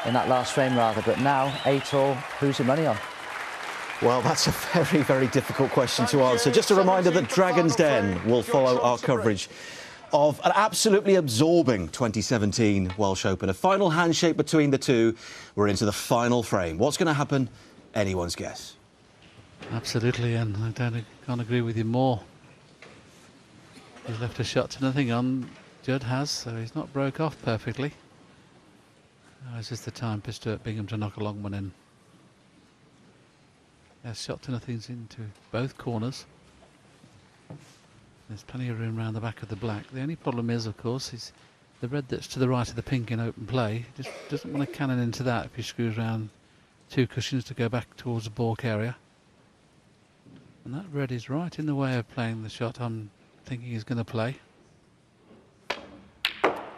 in that last frame rather, but now 8-all, who's your money on? Well, that's a very, very difficult question to answer. Just a reminder that Dragon's Den will follow our coverage of an absolutely absorbing 2017 Welsh Open. A final handshake between the two. We're into the final frame. What's going to happen? Anyone's guess. Absolutely, and I can't agree with you more. He's left a shot to nothing on. Judd has, so he's not broke off perfectly. It's just the time for Stuart Bingham to knock a long one in. Yes, shot to nothing's into both corners. There's plenty of room around the back of the black. The only problem is, of course, is the red that's to the right of the pink in open play. Just doesn't want to cannon into that if he screws around 2 cushions to go back towards the balk area. And that red is right in the way of playing the shot I'm thinking he's going to play.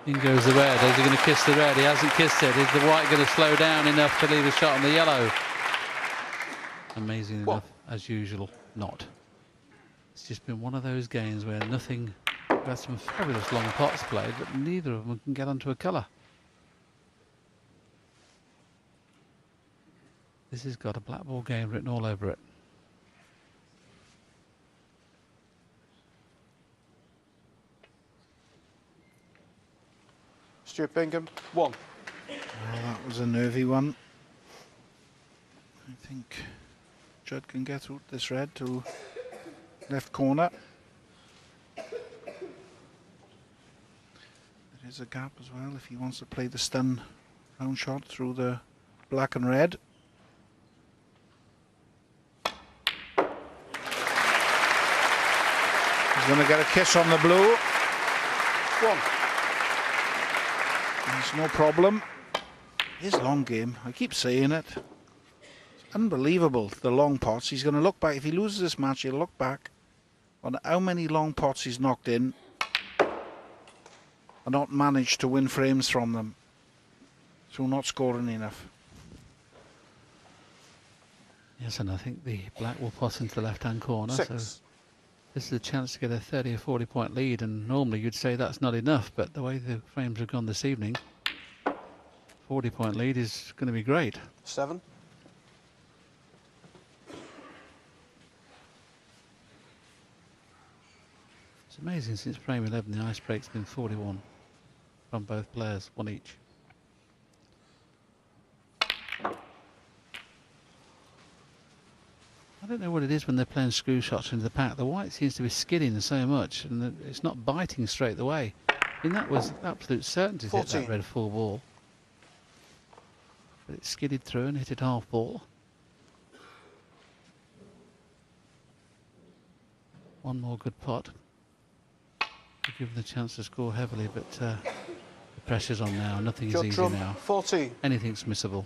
In goes the red. Is he going to kiss the red? He hasn't kissed it. Is the white going to slow down enough to leave a shot on the yellow? Amazing enough, as usual, not. It's just been one of those games where nothing. We've had some fabulous long pots played, but neither of them can get onto a colour. This has got a black ball game written all over it. Stuart Bingham, 1. Well, that was a nervy one. I think Judd can get through this red to left corner. There is a gap as well if he wants to play the stun round shot through the black and red. He's going to get a kiss on the blue. 1. There's no problem. His long game, I keep saying it. It's unbelievable, the long pots. He's going to look back. If he loses this match, he'll look back on how many long pots he's knocked in and not managed to win frames from them through not scoring enough. Yes, and I think the black will pot into the left-hand corner. 6. So this is a chance to get a 30 or 40 point lead, and normally you'd say that's not enough, but the way the frames have gone this evening, 40 point lead is going to be great. 7. It's amazing, since frame 11 the ice break's been 41 from both players, 1 each. I don't know what it is when they're playing screw shots into the pack. The white seems to be skidding so much, and it's not biting straight away. I mean, that was absolute certainty to hit that red full ball. But it skidded through and hit it half ball. One more good pot to give them the chance to score heavily, but the pressure's on now. Nothing is easy now. 14. Anything's missable.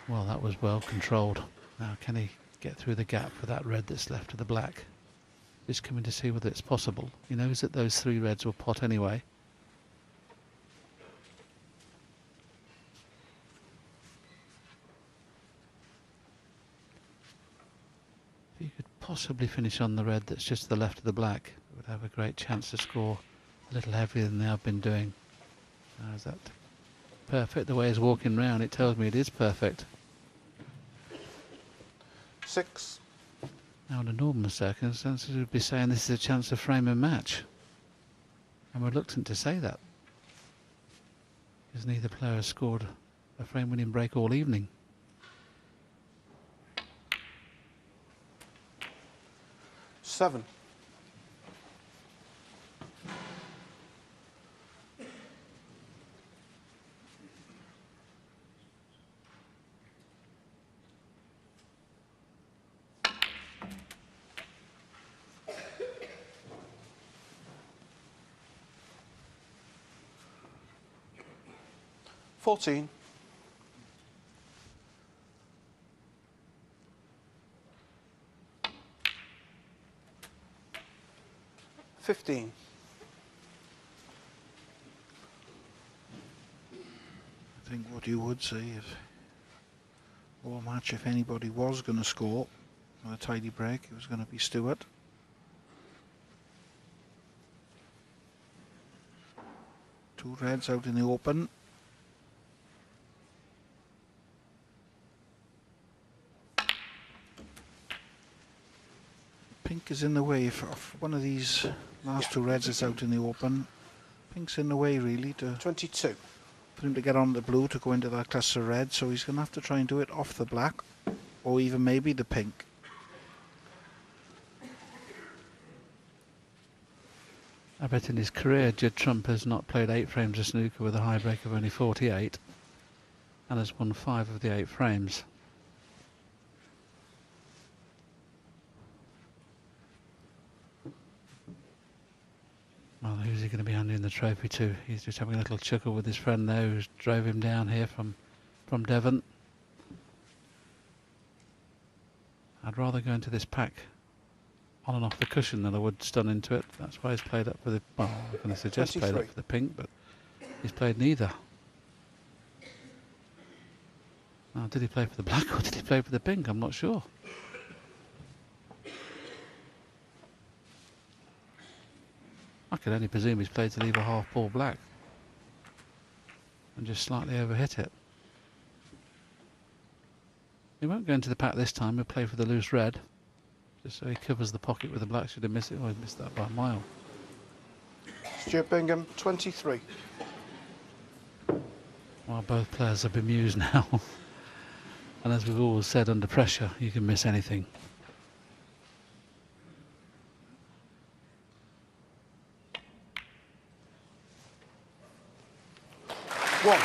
Well, that was well controlled. Now, can he get through the gap for that red that's left of the black? Just coming to see whether it's possible. He knows that those 3 reds will pot anyway. If you could possibly finish on the red that's just to the left of the black, it would have a great chance to score a little heavier than they have been doing. Now, is that perfect? The way he's walking round, it tells me it is perfect. 6. Now, under normal circumstances, we'd be saying this is a chance to frame a match. I'm reluctant to say that, because neither player has scored a frame-winning break all evening. 7. 14. 15. I think what you would say is, all match, if anybody was going to score with a tidy break, it was going to be Stewart. Two reds out in the open. Pink is in the way if one of these last two reds is out in the open. Pink's in the way really to 22. for him to get on the blue to go into that cluster of red, so he's going to have to try and do it off the black or even maybe the pink. I bet in his career Judd Trump has not played 8 frames of snooker with a high break of only 48 and has won 5 of the 8 frames. Well, who's he going to be handing the trophy to? He's just having a little chuckle with his friend there who's drove him down here from Devon. I'd rather go into this pack on and off the cushion than I would stun into it. That's why he's played up for the, well, I'm going to suggest 23. played up for the pink, but he's played neither. Now, did he play for the black or did he play for the pink? I'm not sure. I could only presume he's played to leave a half ball black and just slightly overhit it. He won't go into the pack this time, he'll play for the loose red. Just so he covers the pocket with the black. Should have missed it. Oh, he missed that by a mile. Stuart Bingham, 23. Well, both players are bemused now. And as we've always said, under pressure, you can miss anything. One.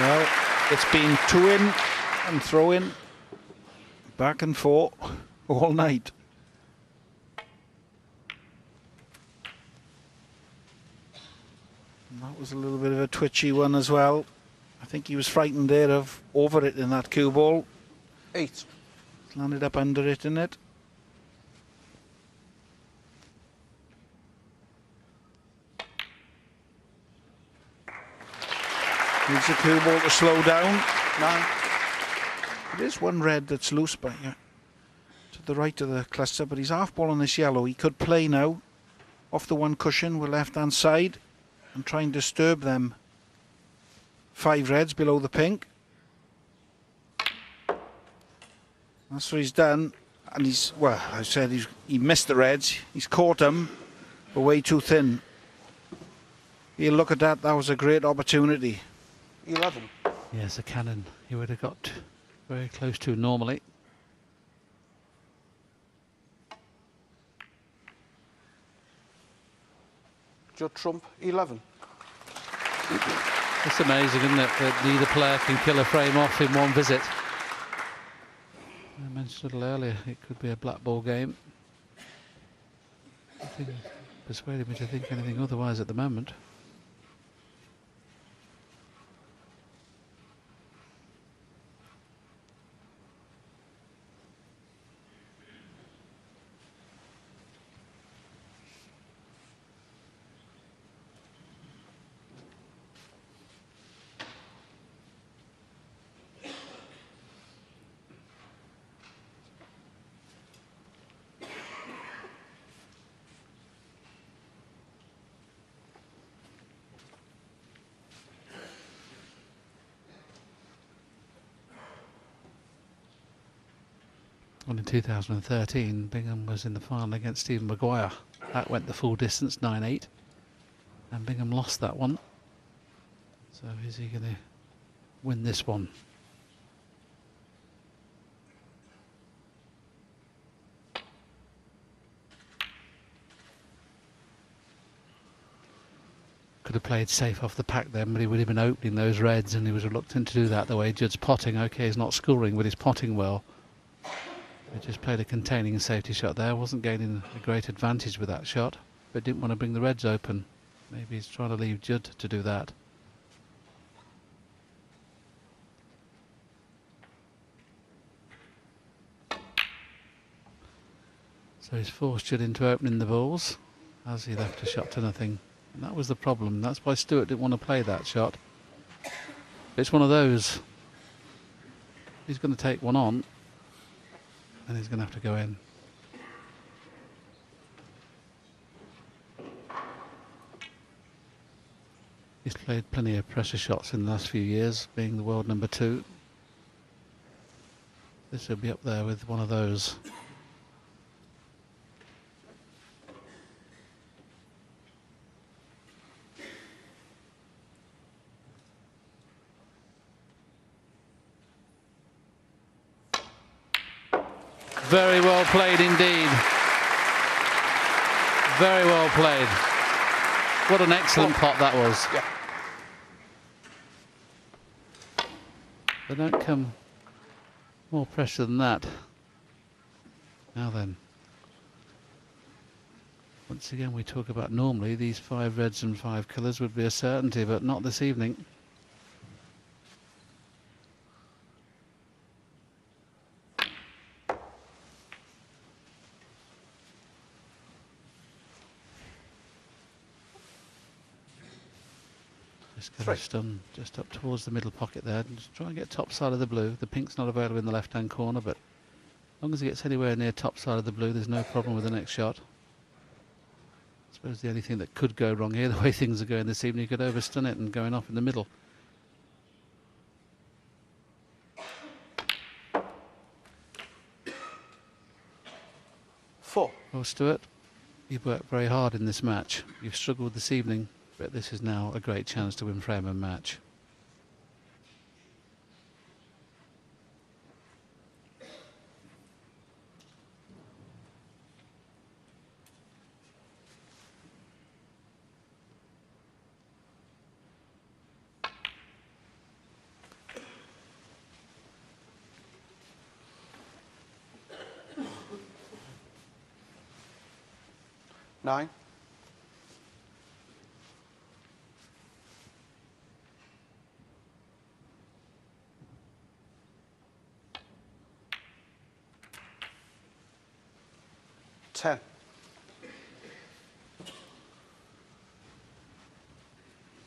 Well, it's been two in and throw in, back and forth all night. And that was a little bit of a twitchy one as well. I think he was frightened there of over it in that cue ball. 8. Landed up under it, in it. Needs the cue ball to slow down. 9. There's one red that's loose by here to the right of the cluster, but he's half ball on this yellow. He could play now off the one cushion with left hand side and try and disturb them 5 reds below the pink. That's what he's done, and he's, well, I said he missed the reds. He's caught them, but way too thin. You look at that, that was a great opportunity. 11. Yes, a cannon he would have got very close to normally. Judd Trump, 11. It's amazing, isn't it, that neither player can kill a frame off in one visit. I mentioned a little earlier, it could be a black ball game. Nothing persuaded me to think anything otherwise at the moment. Well, in 2013, Bingham was in the final against Stephen Maguire. That went the full distance, 9-8. And Bingham lost that one. So is he going to win this one? Could have played safe off the pack then, but he would have been opening those reds, and he was reluctant to do that the way Judd's potting. Okay, he's not scoring, but he's potting well. He just played a containing safety shot there. Wasn't gaining a great advantage with that shot, but didn't want to bring the reds open. Maybe he's trying to leave Judd to do that. So he's forced Judd into opening the balls as he left a shot to nothing. And that was the problem. That's why Stewart didn't want to play that shot. It's one of those. He's going to take one on and he's going to have to go in. He's played plenty of pressure shots in the last few years, being the world number 2. This will be up there with one of those. Very well played indeed. Very well played. What an excellent pot that was. Yeah. They don't come more pressure than that. Now then. Once again we talk about normally these 5 reds and 5 colours would be a certainty, but not this evening. Done just up towards the middle pocket there. Just try and get top side of the blue. The pink's not available in the left hand corner, but as long as he gets anywhere near top side of the blue, there's no problem with the next shot. I suppose the only thing that could go wrong here, the way things are going this evening, you could overstun it and going off in the middle. Four. Well, Stuart, you've worked very hard in this match. You've struggled this evening, but this is now a great chance to win frame and match. Nine. Ten.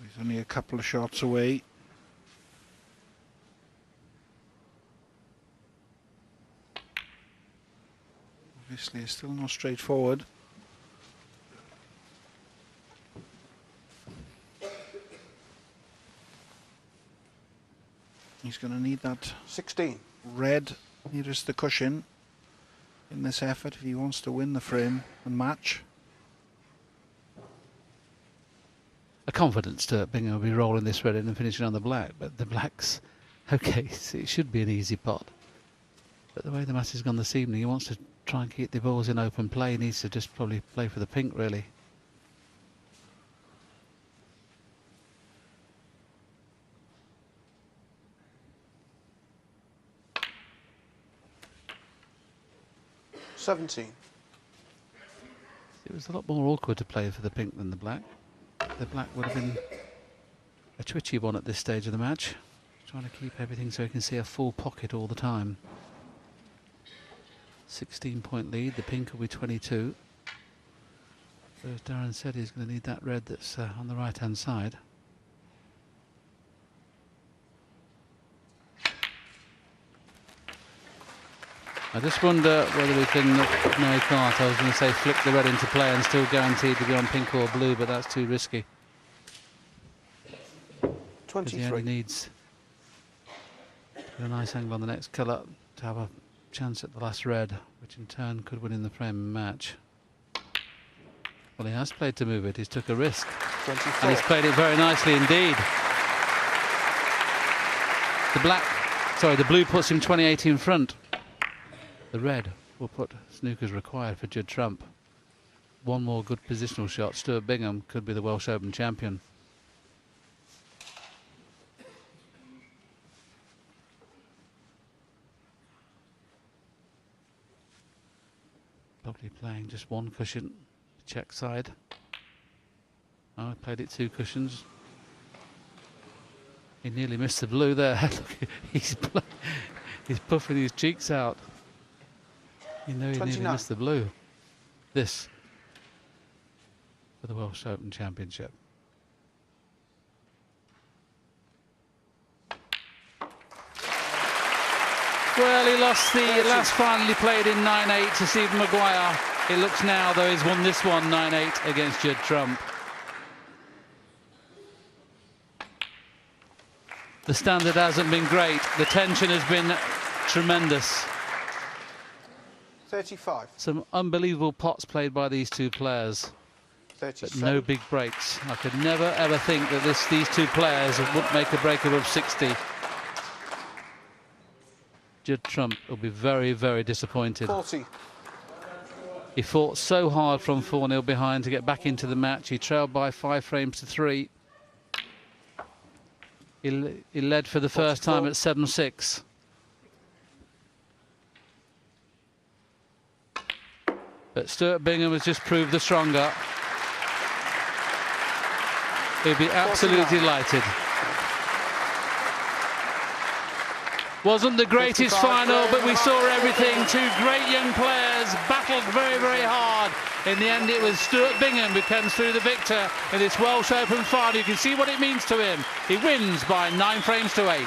He's only a couple of shots away. Obviously, it's still not straightforward. He's going to need that 16. red nearest the cushion in this effort if he wants to win the frame and match. A confidence to Bingham will be rolling this red in and finishing on the black, but the black's okay, so it should be an easy pot. But the way the match has gone this evening, he wants to try and keep the balls in open play. He needs to just probably play for the pink, really. $17. It was a lot more awkward to play for the pink than the black. The black would have been a twitchy one at this stage of the match, trying to keep everything so he can see a full pocket all the time. 16-point lead, the pink will be 22. So as Darren said, he's going to need that red that's on the right hand side. I just wonder whether we can, no he can't, I was going to say flick the red into play and still guaranteed to be on pink or blue, but that's too risky. 23. He only needs a nice angle on the next colour to have a chance at the last red, which in turn could win in the frame and match. Well, he has played to move it, he's took a risk. 24. And he's played it very nicely indeed. The blue puts him 28 in front. The red will put Snooker's required for Judd Trump. One more good positional shot, Stuart Bingham could be the Welsh Open champion. Probably playing just one cushion, check side. Oh, I played it 2 cushions. He nearly missed the blue there. Look, he's puffing his cheeks out. You know he nearly 29. missed the blue. this for the Welsh Open Championship. Well, he lost the last final he played in 9-8 to Stephen Maguire. It looks now, though, he's won this one 9-8 against Judd Trump. The standard hasn't been great. The tension has been tremendous. 35. Some unbelievable pots played by these two players, 37. but no big breaks. I could never, ever think that these two players would make a break above 60. Judd Trump will be very, very disappointed. 40. He fought so hard from 4-0 behind to get back into the match. He trailed by 5 frames to 3. He led for the first time at 7-6. But Stuart Bingham has just proved the stronger. He'll be absolutely delighted. Wasn't the greatest final, but we saw everything. Two great young players battled very, very hard. In the end, it was Stuart Bingham who comes through the victor in this Welsh Open final. You can see what it means to him. He wins by 9 frames to 8.